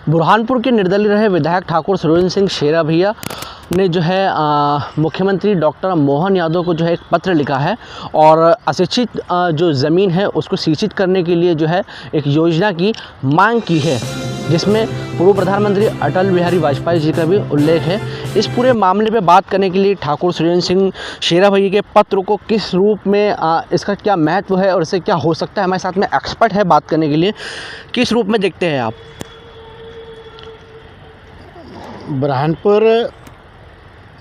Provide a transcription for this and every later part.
बुरहानपुर के निर्दलीय रहे विधायक ठाकुर सुरेंद्र सिंह शेरा भैया ने जो है मुख्यमंत्री डॉक्टर मोहन यादव को जो है एक पत्र लिखा है और अशिक्षित जो ज़मीन है उसको शिक्षित करने के लिए जो है एक योजना की मांग की है, जिसमें पूर्व प्रधानमंत्री अटल बिहारी वाजपेयी जी का भी उल्लेख है। इस पूरे मामले पे बात करने के लिए ठाकुर सुरेंद्र सिंह शेरा भैया के पत्र को किस रूप में इसका क्या महत्व है और इससे क्या हो सकता है, हमारे साथ में एक्सपर्ट है बात करने के लिए। किस रूप में देखते हैं आप? बुरहानपुर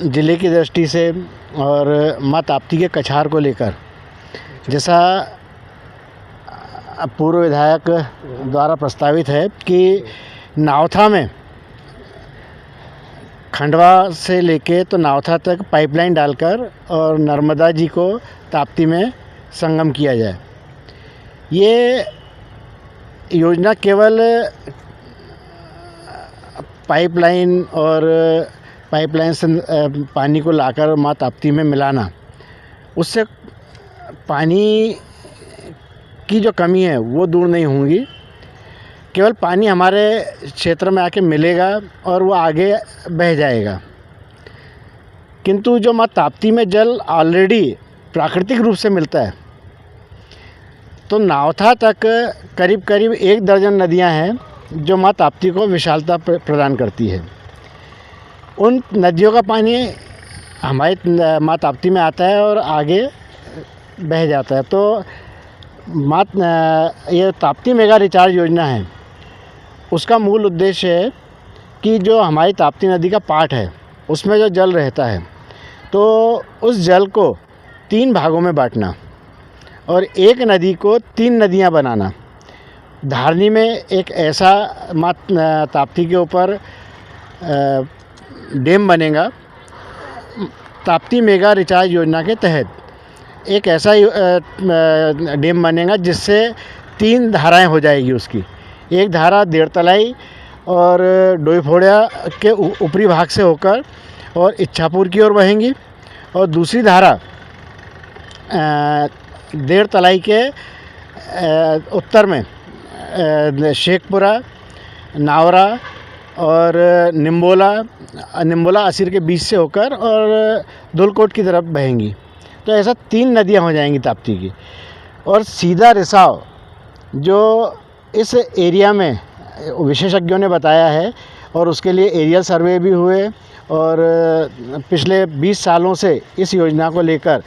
ज़िले की दृष्टि से और माँ ताप्ती के कछार को लेकर, जैसा पूर्व विधायक द्वारा प्रस्तावित है कि नावथा में खंडवा से लेके तो नावथा तक पाइपलाइन डालकर और नर्मदा जी को ताप्ती में संगम किया जाए। ये योजना केवल पाइपलाइन से पानी को लाकर माँ ताप्ती में मिलाना, उससे पानी की जो कमी है वो दूर नहीं होगी। केवल पानी हमारे क्षेत्र में आके मिलेगा और वो आगे बह जाएगा। किंतु जो माँ ताप्ती में जल ऑलरेडी प्राकृतिक रूप से मिलता है, तो नावथा तक करीब करीब 1 दर्जन नदियां हैं जो माँ ताप्ती को विशालता प्रदान करती है। उन नदियों का पानी हमारी माँ ताप्ती में आता है और आगे बह जाता है। तो ये ताप्ती मेगा रिचार्ज योजना है, उसका मूल उद्देश्य है कि जो हमारी ताप्ती नदी का पार्ट है उसमें जो जल रहता है, तो उस जल को 3 भागों में बांटना और एक नदी को 3 नदियां बनाना। धारनी में एक ऐसा माँ ताप्ती के ऊपर डैम बनेगा। ताप्ती मेगा रिचार्ज योजना के तहत एक ऐसा डैम बनेगा जिससे 3 धाराएं हो जाएगी उसकी। एक धारा देरतलाई और डोईफोड़िया के ऊपरी भाग से होकर और इच्छापुर की ओर बहेंगी, और दूसरी धारा देरतलाई के उत्तर में शेखपुरा, नावरा और निम्बोला असीर के बीच से होकर और धुलकोट की तरफ बहेंगी। तो ऐसा 3 नदियां हो जाएंगी ताप्ती की। और सीधा रिसाव जो इस एरिया में विशेषज्ञों ने बताया है, और उसके लिए एरियल सर्वे भी हुए, और पिछले 20 सालों से इस योजना को लेकर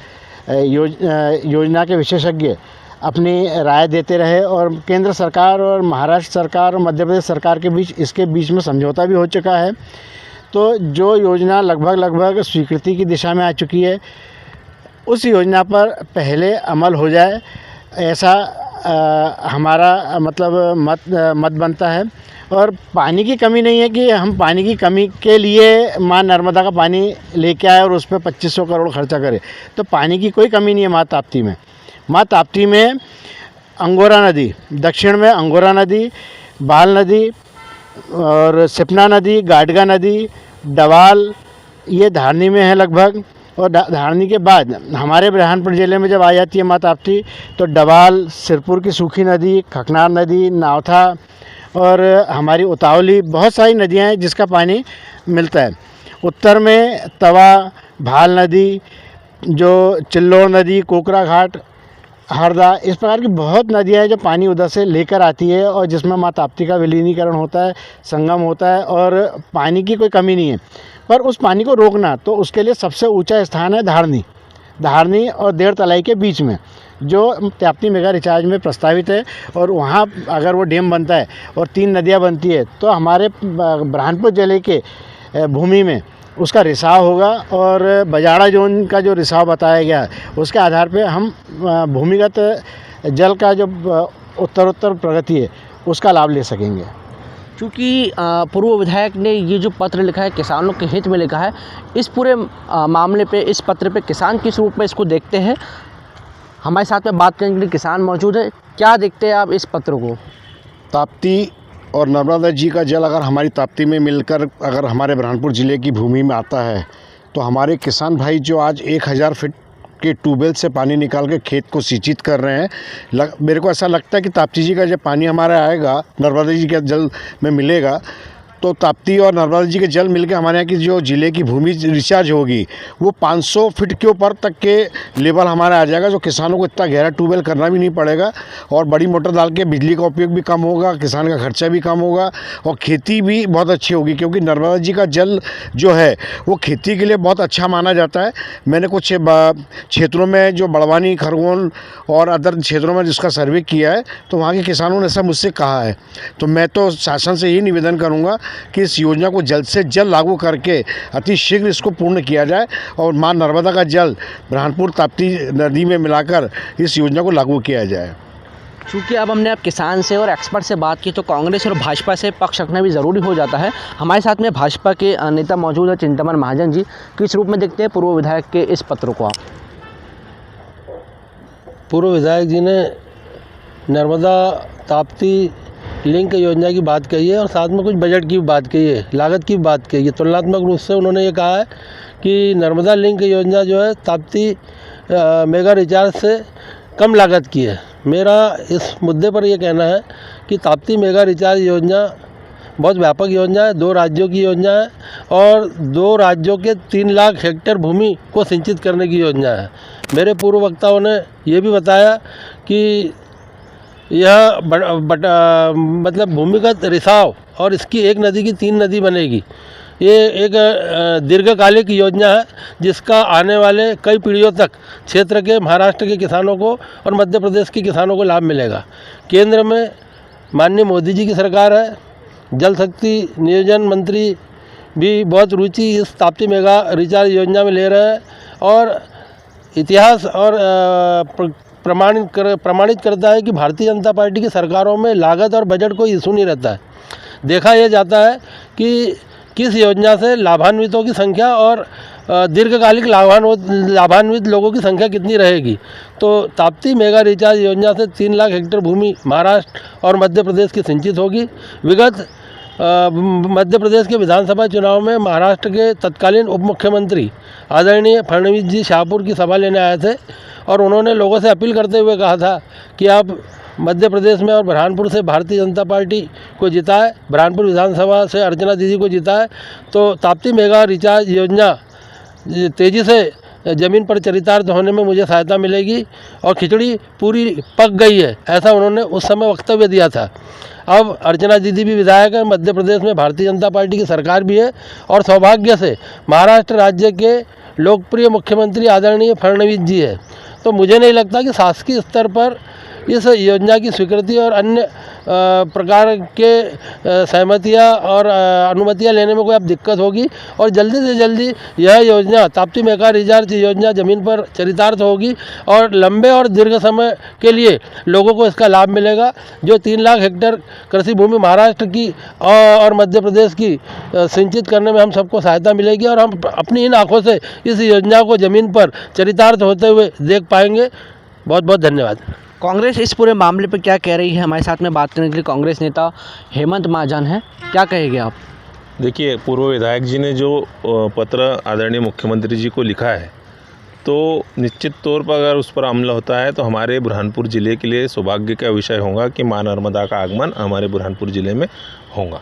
योजना के विशेषज्ञ अपनी राय देते रहे, और केंद्र सरकार और महाराष्ट्र सरकार और मध्य प्रदेश सरकार के बीच इसके बीच में समझौता भी हो चुका है। तो जो योजना लगभग स्वीकृति की दिशा में आ चुकी है, उस योजना पर पहले अमल हो जाए, ऐसा हमारा मतलब मत बनता है। और पानी की कमी नहीं है कि हम पानी की कमी के लिए माँ नर्मदा का पानी लेके आए और उस पर 2500 करोड़ खर्चा करें। तो पानी की कोई कमी नहीं है माँ ताप्ती में। माँ ताप्ती में अंगोरा नदी, दक्षिण में अंगोरा नदी, बाल नदी और सिपना नदी, गाडगा नदी, डवाल, ये धारनी में है लगभग। और धारनी के बाद हमारे बुरहानपुर ज़िले में जब आ जाती है माँ ताप्ती, तो डवाल, सिरपुर की सूखी नदी, खकनार नदी, नावथा और हमारी उतावली, बहुत सारी नदियाँ हैं जिसका पानी मिलता है। उत्तर में तवा, भाल नदी, जो चिल्लोड़ नदी, कोकरा घाट, हरदा, इस प्रकार की बहुत नदियाँ हैं जो पानी उधर से लेकर आती है और जिसमें माँ ताप्ती का विलीनीकरण होता है, संगम होता है, और पानी की कोई कमी नहीं है। पर उस पानी को रोकना, तो उसके लिए सबसे ऊंचा स्थान है धारनी और देरतलाई के बीच में, जो ताप्ती मेगा रिचार्ज में प्रस्तावित है। और वहाँ अगर वो डैम बनता है और 3 नदियाँ बनती है, तो हमारे बुरहानपुर ज़िले के भूमि में उसका रिसाव होगा, और बजाड़ा जोन का जो रिसाव बताया गया है उसके आधार पे हम भूमिगत जल का जो उत्तरोत्तर प्रगति है उसका लाभ ले सकेंगे। चूँकि पूर्व विधायक ने ये जो पत्र लिखा है किसानों के हित में लिखा है, इस पूरे मामले पे, इस पत्र पे किसान किस रूप में इसको देखते हैं, हमारे साथ में बात करने के लिए किसान मौजूद है। क्या देखते हैं आप इस पत्र को? ताप्ती और नर्मदा जी का जल अगर हमारी ताप्ती में मिलकर अगर हमारे बुरहानपुर ज़िले की भूमि में आता है, तो हमारे किसान भाई जो आज 1000 फीट के ट्यूबवेल से पानी निकाल के खेत को सिंचित कर रहे हैं। मेरे को ऐसा लगता है कि ताप्ती जी का जब पानी हमारा आएगा, नर्मदा जी के जल में मिलेगा, तो ताप्ती और नर्मदा जी के जल मिलकर हमारे यहाँ की जो ज़िले की भूमि रिचार्ज होगी वो 500 फीट के ऊपर तक के लेवल हमारा आ जाएगा, जो किसानों को इतना गहरा ट्यूबवेल करना भी नहीं पड़ेगा और बड़ी मोटर डाल के बिजली का उपयोग भी कम होगा, किसान का खर्चा भी कम होगा और खेती भी बहुत अच्छी होगी, क्योंकि नर्मदा जी का जल जो है वो खेती के लिए बहुत अच्छा माना जाता है। मैंने कुछ क्षेत्रों में जो बड़वानी, खरगोन और अदर क्षेत्रों में जिसका सर्वे किया है, तो वहाँ के किसानों ने ऐसा मुझसे कहा है। तो मैं तो शासन से यही निवेदन करूँगा कि इस योजना को जल्द से जल्द लागू करके अति शीघ्र इसको पूर्ण किया जाए और मां नर्मदा का जल बुरहानपुर ताप्ती नदी में मिलाकर इस योजना को लागू किया जाए। चूँकि अब हमने किसान से और एक्सपर्ट से बात की, तो कांग्रेस और भाजपा से पक्ष रखना भी ज़रूरी हो जाता है। हमारे साथ में भाजपा के नेता मौजूद है, चिंतामन महाजन जी। किस रूप में देखते हैं पूर्व विधायक के इस पत्र को आप? पूर्व विधायक जी ने नर्मदा ताप्ती लिंक योजना की बात कही है और साथ में कुछ बजट की भी बात कही है, लागत की भी बात कही है। तुलनात्मक रूप से उन्होंने ये कहा है कि नर्मदा लिंक योजना जो है ताप्ती मेगा रिचार्ज से कम लागत की है। मेरा इस मुद्दे पर यह कहना है कि ताप्ती मेगा रिचार्ज योजना बहुत व्यापक योजना है, 2 राज्यों की योजना है और 2 राज्यों के 3 लाख हेक्टेयर भूमि को सिंचित करने की योजना है। मेरे पूर्व वक्ताओं ने ये भी बताया कि यह मतलब भूमिगत रिसाव और इसकी एक नदी की 3 नदी बनेगी। ये एक दीर्घकालिक योजना है जिसका आने वाले कई पीढ़ियों तक क्षेत्र के, महाराष्ट्र के किसानों को और मध्य प्रदेश के किसानों को लाभ मिलेगा। केंद्र में माननीय मोदी जी की सरकार है, जल शक्ति नियोजन मंत्री भी बहुत रुचि इस ताप्ती मेगा रिचार्ज योजना में ले रहे हैं और इतिहास और प्रमाणित करता है कि भारतीय जनता पार्टी की सरकारों में लागत और बजट कोई इशू नहीं रहता है। देखा यह जाता है कि किस योजना से लाभान्वितों की संख्या और दीर्घकालिक लाभान्वित लोगों की संख्या कितनी रहेगी। तो ताप्ती मेगा रिचार्ज योजना से 3 लाख हेक्टेयर भूमि महाराष्ट्र और मध्य प्रदेश की सिंचित होगी। विगत मध्य प्रदेश के विधानसभा चुनाव में महाराष्ट्र के तत्कालीन उप मुख्यमंत्री आदरणीय फडणवीस जी शाहपुर की सभा लेने आए थे और उन्होंने लोगों से अपील करते हुए कहा था कि आप मध्य प्रदेश में और बुरहानपुर से भारतीय जनता पार्टी को जिताए, बुरहानपुर विधानसभा से अर्चना दीदी को जिताए तो ताप्ती मेगा रिचार्ज योजना तेज़ी से ज़मीन पर चरितार्थ होने में मुझे सहायता मिलेगी और खिचड़ी पूरी पक गई है, ऐसा उन्होंने उस समय वक्तव्य दिया था। अब अर्चना दीदी भी विधायक है, मध्य प्रदेश में भारतीय जनता पार्टी की सरकार भी है और सौभाग्य से महाराष्ट्र राज्य के लोकप्रिय मुख्यमंत्री आदरणीय फडणवीस जी है। तो मुझे नहीं लगता कि शासकीय स्तर पर इस योजना की स्वीकृति और अन्य प्रकार के सहमतियाँ और अनुमतियाँ लेने में कोई अब दिक्कत होगी और जल्दी से जल्दी यह योजना ताप्ती मेगा रिचार्ज योजना ज़मीन पर चरितार्थ होगी और लंबे और दीर्घ समय के लिए लोगों को इसका लाभ मिलेगा। जो 3 लाख हेक्टेयर कृषि भूमि महाराष्ट्र की और मध्य प्रदेश की सिंचित करने में हम सबको सहायता मिलेगी और हम अपनी इन आँखों से इस योजना को ज़मीन पर चरितार्थ होते हुए देख पाएंगे। बहुत बहुत धन्यवाद। कांग्रेस इस पूरे मामले पर क्या कह रही है? हमारे साथ में बात करने के लिए कांग्रेस नेता हेमंत महाजन हैं, क्या कहेंगे आप? देखिए, पूर्व विधायक जी ने जो पत्र आदरणीय मुख्यमंत्री जी को लिखा है, तो निश्चित तौर पर अगर उस पर अमल होता है तो हमारे बुरहानपुर ज़िले के लिए सौभाग्य का विषय होगा कि मां नर्मदा का आगमन हमारे बुरहानपुर ज़िले में होगा,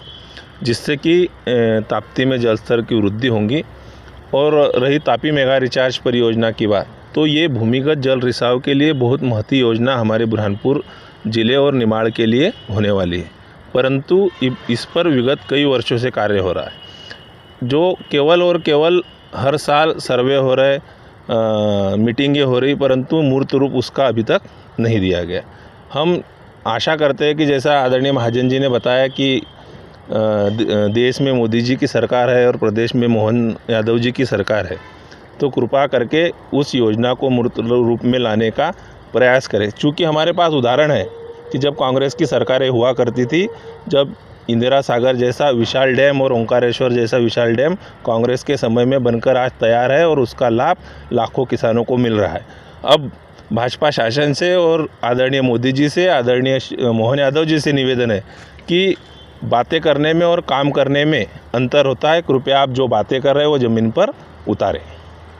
जिससे कि ताप्ती में जल स्तर की वृद्धि होगी। और रही ताप्ती मेगा रिचार्ज परियोजना की बात, तो ये भूमिगत जल रिसाव के लिए बहुत महती योजना हमारे बुरहानपुर ज़िले और निमाड़ के लिए होने वाली है, परंतु इस पर विगत कई वर्षों से कार्य हो रहा है। जो केवल और केवल हर साल सर्वे हो रहे, मीटिंगें हो रही, परंतु मूर्त रूप उसका अभी तक नहीं दिया गया। हम आशा करते हैं कि जैसा आदरणीय महाजन जी ने बताया कि देश में मोदी जी की सरकार है और प्रदेश में मोहन यादव जी की सरकार है, तो कृपा करके उस योजना को मूर्त रूप में लाने का प्रयास करें। चूँकि हमारे पास उदाहरण है कि जब कांग्रेस की सरकारें हुआ करती थी, जब इंदिरा सागर जैसा विशाल डैम और ओंकारेश्वर जैसा विशाल डैम कांग्रेस के समय में बनकर आज तैयार है और उसका लाभ लाखों किसानों को मिल रहा है। अब भाजपा शासन से और आदरणीय मोदी जी से, आदरणीय मोहन यादव जी से निवेदन है कि बातें करने में और काम करने में अंतर होता है। कृपया आप जो बातें कर रहे हैं वो ज़मीन पर उतारें।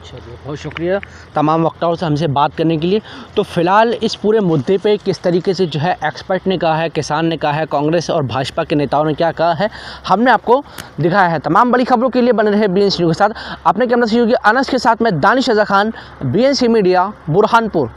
चलिए, बहुत शुक्रिया तमाम वक्ताओं से हमसे बात करने के लिए। तो फिलहाल इस पूरे मुद्दे पे किस तरीके से जो है एक्सपर्ट ने कहा है, किसान ने कहा है, कांग्रेस और भाजपा के नेताओं ने क्या कहा है, हमने आपको दिखाया है। तमाम बड़ी खबरों के लिए बने रहे BNC न्यूज़ के साथ। अपने कैमरा सहयोगी अनस के साथ मैं दानिश रज़ा खान, BNC मीडिया, बुरहानपुर।